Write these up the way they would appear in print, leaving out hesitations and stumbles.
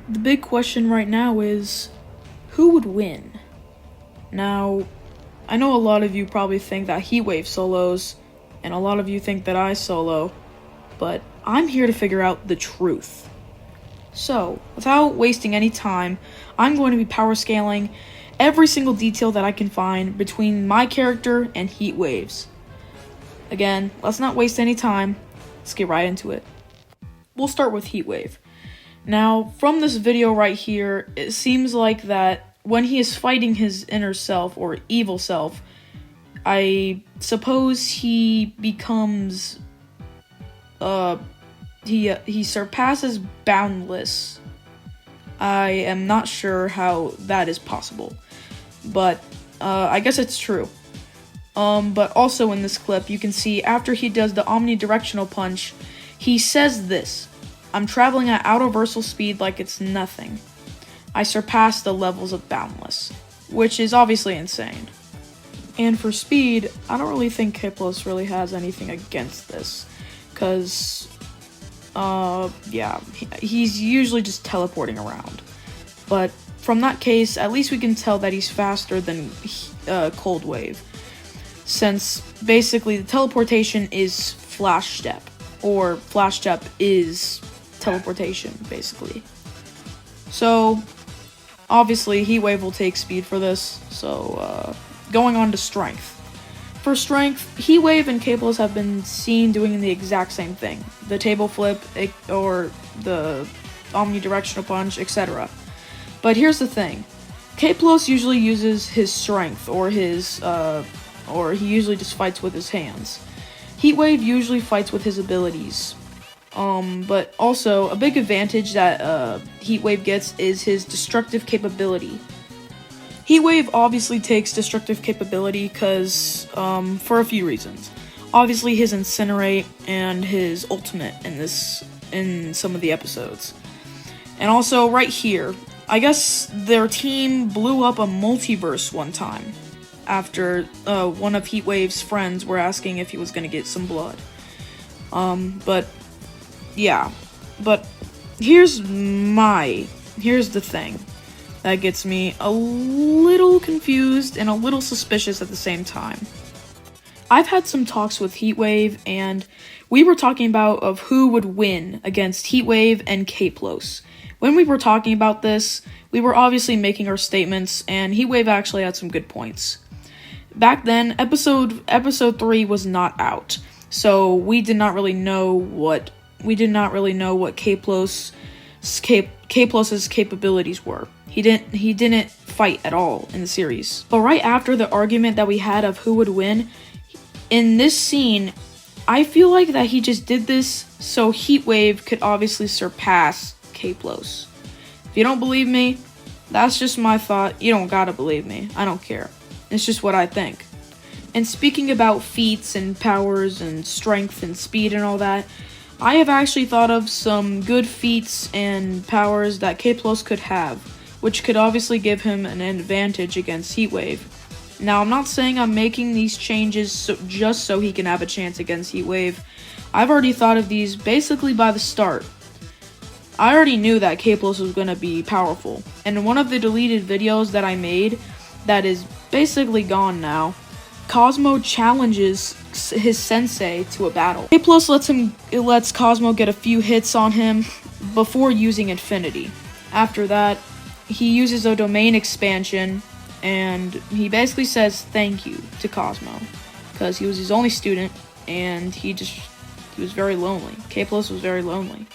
The big question right now is, who would win? Now, I know a lot of you probably think that Heatwave solos, and a lot of you think that I solo, but I'm here to figure out the truth. So, without wasting any time, I'm going to be power scaling every single detail that I can find between my character and Heatwave's. Again, let's not waste any time, let's get right into it. We'll start with Heatwave. Now, from this video right here, it seems like that when he is fighting his inner self, or evil self, I suppose he becomes, he surpasses boundless. I am not sure how that is possible, but, I guess it's true. But also in this clip, you can see after he does the omnidirectional punch, he says this: "I'm traveling at outer speed like it's nothing. I surpass the levels of boundless," which is obviously insane. And for speed, I don't really think Cayplos really has anything against this, cause, yeah, he's usually just teleporting around. But from that case, at least we can tell that he's faster than Cold Wave, since basically the teleportation is flash step, or flash step is teleportation, basically. So, obviously, Heatwave will take speed for this, so, going on to strength. For strength, Heatwave and Cayplos have been seen doing the exact same thing. The table flip, or the omnidirectional punch, etc. But here's the thing. Cayplos usually uses his strength, or he usually just fights with his hands. Heatwave usually fights with his abilities. But also, a big advantage that Heatwave gets is his destructive capability. Heatwave obviously takes destructive capability because, for a few reasons. Obviously, his Incinerate and his ultimate in some of the episodes. And also, right here, I guess their team blew up a multiverse one time after one of Heatwave's friends were asking if he was gonna get some blood. But yeah, but here's the thing that gets me a little confused and a little suspicious at the same time. I've had some talks with Heatwave, and we were talking about of who would win against Heatwave and Cayplos. When we were talking about this, we were obviously making our statements, and Heatwave actually had some good points. Back then, episode 3 was not out, so we did not really know what Cayplos's capabilities were. He didn't fight at all in the series. But right after the argument that we had of who would win, in this scene, I feel like that he just did this so Heatwave could obviously surpass Cayplos. If you don't believe me, that's just my thought. You don't gotta believe me. I don't care. It's just what I think. And speaking about feats and powers and strength and speed and all that, I have actually thought of some good feats and powers that Cayplos could have, which could obviously give him an advantage against Heatwave. Now, I'm not saying I'm making these changes just so he can have a chance against Heatwave. I've already thought of these basically by the start. I already knew that Cayplos was going to be powerful, and in one of the deleted videos that I made, that is basically gone now, Cosmo challenges his sensei to a battle. Cayplos lets Cosmo get a few hits on him before using Infinity. After that, he uses a domain expansion, and he basically says thank you to Cosmo, because he was his only student, and he was very lonely. Cayplos was very lonely.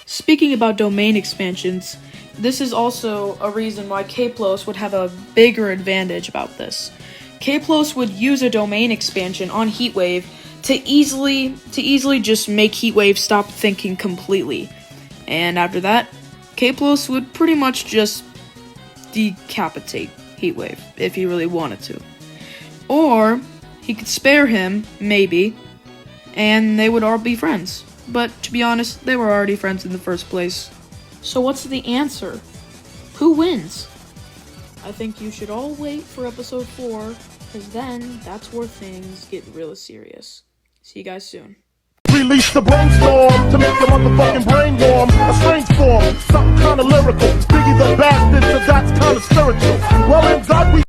Speaking about domain expansions, this is also a reason why Cayplos would have a bigger advantage about this. Cayplos would use a domain expansion on Heatwave to easily just make Heatwave stop thinking completely. And after that, Cayplos would pretty much just decapitate Heatwave if he really wanted to. Or he could spare him, maybe, and they would all be friends. But to be honest, they were already friends in the first place. So what's the answer? Who wins? I think you should all wait for episode 4, because then that's where things get really serious. See you guys soon. Release the brainstorm to make the motherfucking brain warm. A strange form, something kinda lyrical. something, so that's kind of spiritual.